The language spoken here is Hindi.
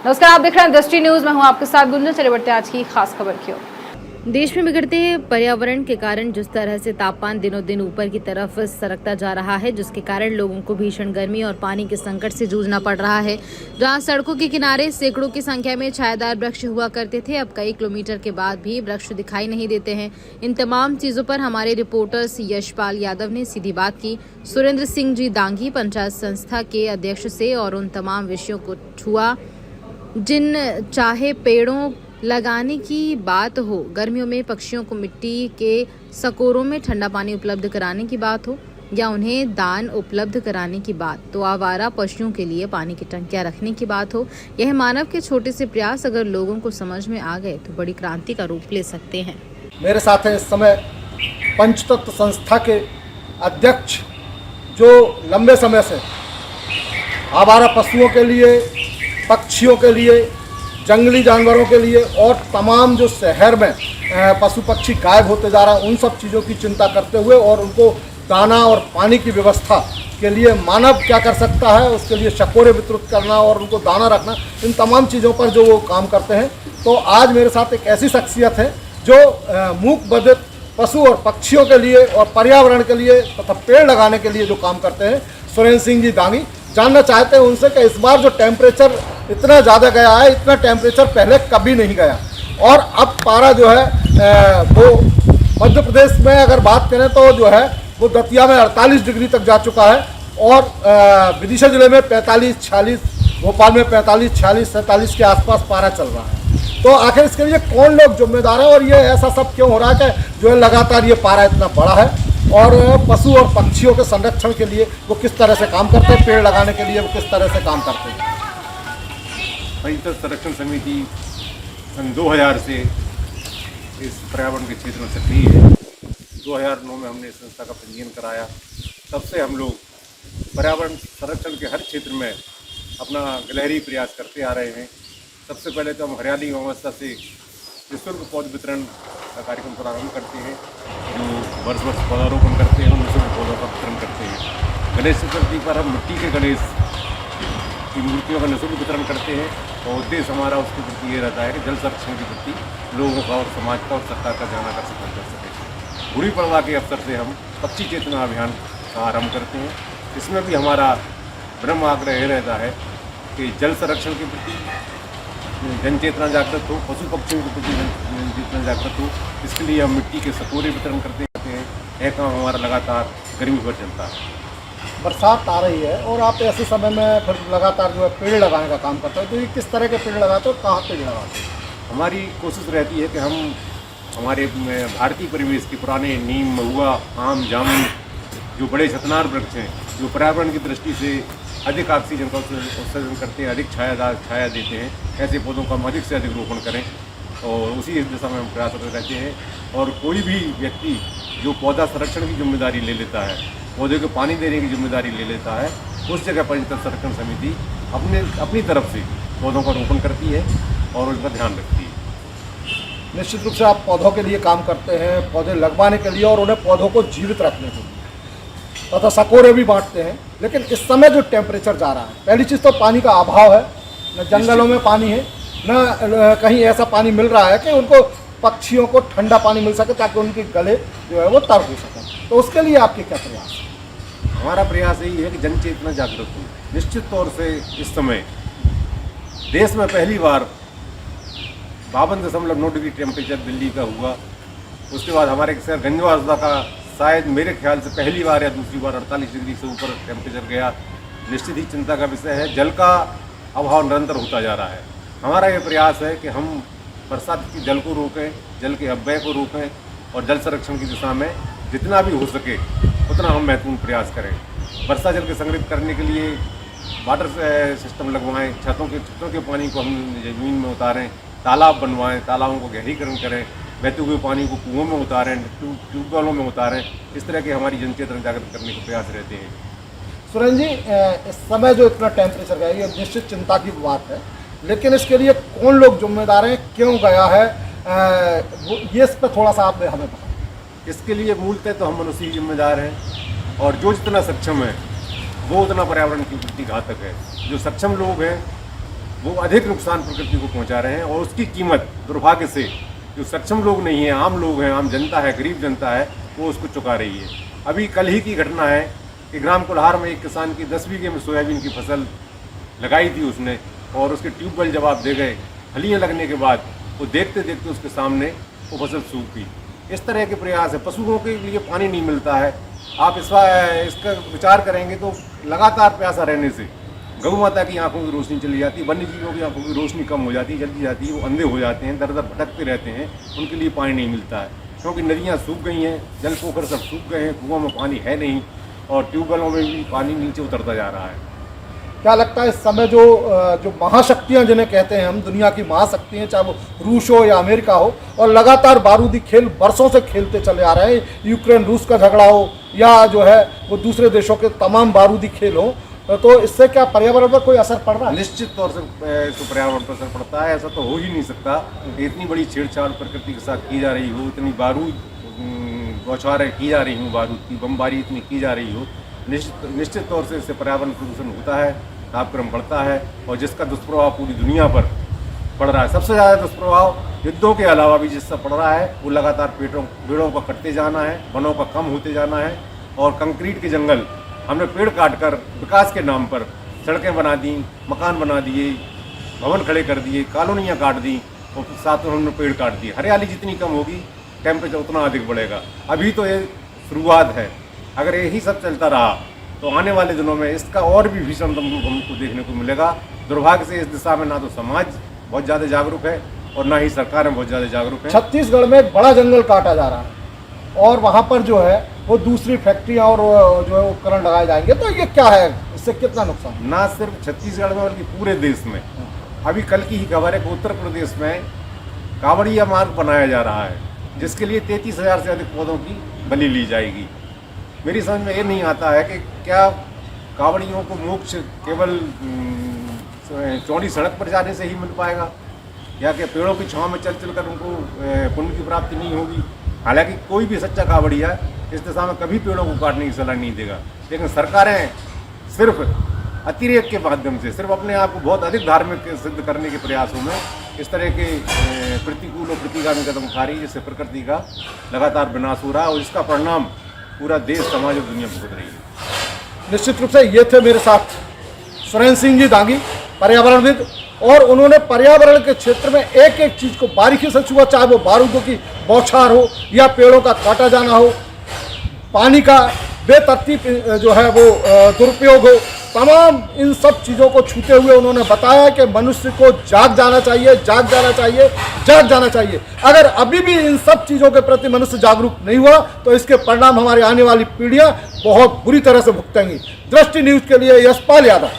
नमस्कार, आप देख रहे हैं दृष्टि न्यूज। मैं हूं आपके साथ गुंजन। चले बढ़ते हैं आज की खास खबर की ओर। देश में बिगड़ते पर्यावरण के कारण जिस तरह से तापमान दिनों दिन ऊपर की तरफ सरकता जा रहा है, जिसके कारण लोगों को भीषण गर्मी और पानी के संकट से जूझना पड़ रहा है। जहां सड़कों के किनारे सैकड़ों की संख्या में छायादार वृक्ष हुआ करते थे, अब कई किलोमीटर के बाद भी वृक्ष दिखाई नहीं देते हैं। इन तमाम चीजों पर हमारे रिपोर्टर्स यशपाल यादव ने सीधी बात की सुरेंद्र सिंह जी दांगी पंचायत संस्था के अध्यक्ष से, और उन तमाम विषयों को छुआ जिन चाहे पेड़ों लगाने की बात हो, गर्मियों में पक्षियों को मिट्टी के सकोरों में ठंडा पानी उपलब्ध कराने की बात हो, या उन्हें दान उपलब्ध कराने की बात, तो आवारा पशुओं के लिए पानी की टंकियां रखने की बात हो, यह मानव के छोटे से प्रयास अगर लोगों को समझ में आ गए तो बड़ी क्रांति का रूप ले सकते हैं। मेरे साथ हैं इस समय पंचतत्व संस्था के अध्यक्ष, जो लंबे समय से आवारा पशुओं के लिए, पक्षियों के लिए, जंगली जानवरों के लिए और तमाम जो शहर में पशु पक्षी गायब होते जा रहे हैं, उन सब चीज़ों की चिंता करते हुए और उनको दाना और पानी की व्यवस्था के लिए मानव क्या कर सकता है, उसके लिए शकोरे वितरित करना और उनको दाना रखना, इन तमाम चीज़ों पर जो वो काम करते हैं। तो आज मेरे साथ एक ऐसी शख्सियत है जो मूक बधिर पशु और पक्षियों के लिए और पर्यावरण के लिए तथा पेड़ लगाने के लिए जो काम करते हैं, सुरेंद्र सिंह जी दांगी। जानना चाहते हैं उनसे कि इस बार जो टेम्परेचर इतना ज़्यादा गया है, इतना टेम्परेचर पहले कभी नहीं गया, और अब पारा जो है वो मध्य प्रदेश में अगर बात करें तो जो है वो दतिया में 48 डिग्री तक जा चुका है, और विदिशा जिले में 45-46, भोपाल में 45-46, 47 के आसपास पारा चल रहा है। तो आखिर इसके लिए कौन लोग जिम्मेदार है और ये ऐसा सब क्यों हो रहा है कि जो है लगातार ये पारा इतना बड़ा है, और पशु और पक्षियों के संरक्षण के लिए वो किस तरह से काम करते हैं, पेड़ लगाने के लिए वो किस तरह से काम करते हैं। पंचतत्व संरक्षण समिति सन 2000 से इस पर्यावरण के क्षेत्र में सक्रिय है। 2009 में हमने इस संस्था का पंजीयन कराया। तब से हम लोग पर्यावरण संरक्षण के हर क्षेत्र में अपना गिलहरी प्रयास करते आ रहे हैं। सबसे पहले तो हम हरियाली व्यवस्था से निःशुल्क पौध वितरण का कार्यक्रम प्रारंभ करते हैं, जो वर्ष पौधारोपण करते हैं, निःशुल्क पौधों का वितरण करते हैं। गणेश चतुर्थी पर हम मिट्टी के गणेश की मूर्तियों का निःशुल्क वितरण करते हैं, और उद्देश्य हमारा उसके प्रति ये रहता है कि जल संरक्षण के प्रति लोगों का और समाज का और सरकार का ध्यान आकर्षित कर सके। गुड़ी पड़वा के अवसर से हम पक्षी चेतना अभियान का आरंभ करते हैं। इसमें भी हमारा ब्रह्म आग्रह यह रहता है कि जल संरक्षण के प्रति जन चेतना जागृत हो, पशु पक्षियों के प्रति जन चेतना जागृत हो। इसके लिए हम मिट्टी के सकोरे वितरण करते हैं। यह काम हमारा लगातार गर्मी भर चलता है। बरसात आ रही है और आप ऐसे समय में फिर लगातार जो है पेड़ लगाने का काम करते हैं, तो ये किस तरह के पेड़ लगाते हो, कहाँ पेड़ लगाते हो? हमारी कोशिश रहती है कि हम हमारे भारतीय परिवेश के पुराने नीम, महुआ, आम, जामुन, जो बड़े छतनार वृक्ष हैं, जो पर्यावरण की दृष्टि से अधिक ऑक्सीजन का उत्सर्जन करते हैं, अधिक छाया देते हैं, ऐसे पौधों का हम अधिक से अधिक रोपण करें, और उसी दिशा में हम प्रयासरत रहते हैं। और कोई भी व्यक्ति जो पौधा संरक्षण की जिम्मेदारी ले लेता है, पौधे को पानी देने की जिम्मेदारी ले लेता है, उस जगह पंचतत्व संरक्षण समिति अपनी तरफ से पौधों का रोपण करती है और उसका ध्यान रखती है। निश्चित रूप से आप पौधों के लिए काम करते हैं, पौधे लगवाने के लिए और उन्हें पौधों को जीवित रखने के लिए, तथा सकोरे भी बांटते हैं। लेकिन इस समय जो टेम्परेचर जा रहा है, पहली चीज़ तो पानी का अभाव है, न जंगलों में पानी है, न कहीं ऐसा पानी मिल रहा है कि उनको पक्षियों को ठंडा पानी मिल सके ताकि उनके गले जो है वो तर हो सकें। तो उसके लिए आपके क्या प्रयास है? हमारा प्रयास यही है कि जन चेतना जागृत हो। निश्चित तौर से इस समय देश में पहली बार 52.9 डिग्री टेम्परेचर दिल्ली का हुआ। उसके बाद हमारे शहर गंजवासदा का शायद मेरे ख्याल से पहली बार या दूसरी बार 48 डिग्री से ऊपर टेम्परेचर गया। निश्चित ही चिंता का विषय है। जल का अभाव निरंतर होता जा रहा है। हमारा ये प्रयास है कि हम बरसात के जल को रोकें, जल के अपव्यय को रोकें, और जल संरक्षण की दिशा में जितना भी हो सके उतना हम महत्वपूर्ण प्रयास करें। वर्षा जल के संग्रहित करने के लिए वाटर सिस्टम लगवाएं, छतों के पानी को हम ज़मीन में उतारें, तालाब बनवाएं, तालाबों को गहरीकरण करें, बहते हुए पानी को कुओं में उतारें, ट्यूबवेलों में उतारें। इस तरह की हमारी जन चेतना जागृत करने के प्रयास रहते हैं। सुरेंद्र जी, इस समय जो इतना टेम्परेचर गया, ये निश्चित चिंता की बात है, लेकिन इसके लिए कौन लोग जिम्मेदार हैं, क्यों गया है, ये इस पर थोड़ा सा आप हमें बताएं। इसके लिए मूलतः तो हम मनुष्य ही जिम्मेदार हैं, और जो जितना सक्षम है वो उतना पर्यावरण की प्रति घातक है। जो सक्षम लोग हैं वो अधिक नुकसान प्रकृति को पहुंचा रहे हैं और उसकी कीमत दुर्भाग्य से जो सक्षम लोग नहीं हैं, आम लोग हैं, आम जनता है, गरीब जनता है, वो उसको चुका रही है। अभी कल ही की घटना है कि ग्राम कोल्हार में एक किसान की 10 बीघे में सोयाबीन की फसल लगाई थी उसने, और उसके ट्यूबवेल जवाब दे गए। फलियाँ लगने के बाद वो देखते देखते उसके सामने वो फसल सूख गई। इस तरह के प्रयास है। पशुओं के लिए पानी नहीं मिलता है। आप इसका विचार करेंगे तो लगातार प्यासा रहने से गौ माता की आंखों की रोशनी चली जाती है, वन्य जीवों की आंखों की रोशनी कम हो जाती है, जल्दी जाती है, वो अंधे हो जाते हैं, दर दर भटकते रहते हैं, उनके लिए पानी नहीं मिलता है क्योंकि नदियाँ सूख गई हैं, जल पोखर सब सूख गए हैं, कुओं में पानी है नहीं और ट्यूबवेलों में भी पानी नीचे उतरता जा रहा है। क्या लगता है इस समय जो महाशक्तियां जिन्हें कहते हैं हम, दुनिया की महाशक्तियां, चाहे वो रूस हो या अमेरिका हो, और लगातार बारूदी खेल वर्षों से खेलते चले आ रहे हैं, यूक्रेन रूस का झगड़ा हो या जो है वो दूसरे देशों के तमाम बारूदी खेल हो, तो इससे क्या पर्यावरण पर कोई असर पड़ रहा है? निश्चित तौर से इसको पर्यावरण पर असर पड़ता है। ऐसा तो हो ही नहीं सकता कि इतनी बड़ी छेड़छाड़ प्रकृति के साथ की जा रही हो, इतनी बारूद बौछारें की जा रही हो, बारूद की बमबारी इतनी की जा रही हो। निश्चित तौर से इससे पर्यावरण प्रदूषण होता है, तापक्रम बढ़ता है और जिसका दुष्प्रभाव पूरी दुनिया पर पड़ रहा है। सबसे ज़्यादा दुष्प्रभाव युद्धों के अलावा भी जिससे पड़ रहा है वो लगातार पेड़ों का कटते जाना है, वनों का कम होते जाना है और कंक्रीट के जंगल, हमने पेड़ काटकर विकास के नाम पर सड़कें बना दी, मकान बना दिए, भवन खड़े कर दिए, कॉलोनियाँ काट दी और साथ में हमने पेड़ काट दिए। हरियाली जितनी कम होगी टेम्परेचर उतना अधिक बढ़ेगा। अभी तो ये शुरुआत है, अगर यही सब चलता रहा तो आने वाले दिनों में इसका और भी भीषणतम रूप हमको देखने को मिलेगा। दुर्भाग्य से इस दिशा में ना तो समाज बहुत ज़्यादा जागरूक है और ना ही सरकारें बहुत ज़्यादा जागरूक है। छत्तीसगढ़ में एक बड़ा जंगल काटा जा रहा है और वहाँ पर जो है वो दूसरी फैक्ट्रियाँ और जो है उपकरण लगाए जाएंगे, तो ये क्या है, इससे कितना नुकसान? ना सिर्फ छत्तीसगढ़ में बल्कि पूरे देश में। अभी कल की ही खबर है कि उत्तर प्रदेश में कांवड़िया मार्ग बनाया जा रहा है जिसके लिए 33,000 से अधिक पौधों की बलि ली जाएगी। मेरी समझ में ये नहीं आता है कि क्या कांवड़ियों को मोक्ष केवल चौड़ी सड़क पर जाने से ही मिल पाएगा या कि पेड़ों की छांव में चल कर उनको पुण्य की प्राप्ति नहीं होगी। हालांकि कोई भी सच्चा कांवड़िया इस दिशा में कभी पेड़ों को काटने की सलाह नहीं देगा, लेकिन सरकारें सिर्फ अतिरेक के माध्यम से, सिर्फ अपने आप को बहुत अधिक धार्मिक सिद्ध करने के प्रयासों में इस तरह के प्रतिकूल और प्रतिगामी कदम उठा रही है, जिससे प्रकृति का लगातार विनाश हो रहा है और इसका परिणाम पूरा देश, समाज और दुनिया भुगत रही है। निश्चित रूप से ये थे मेरे साथ सुरेंद्र सिंह जी दांगी, पर्यावरणविद, और उन्होंने पर्यावरण के क्षेत्र में एक एक चीज़ को बारीकी से छुआ, चाहे वो बारूदों की बौछार हो या पेड़ों का काटा जाना हो, पानी का बेतरतीब जो है वो दुरुपयोग हो, तमाम इन सब चीज़ों को छूते हुए उन्होंने बताया कि मनुष्य को जाग जाना चाहिए, जाग जाना चाहिए, जाग जाना चाहिए। अगर अभी भी इन सब चीज़ों के प्रति मनुष्य जागरूक नहीं हुआ तो इसके परिणाम हमारी आने वाली पीढ़ियां बहुत बुरी तरह से भुगतेंगी। दृष्टि न्यूज़ के लिए यशपाल यादव।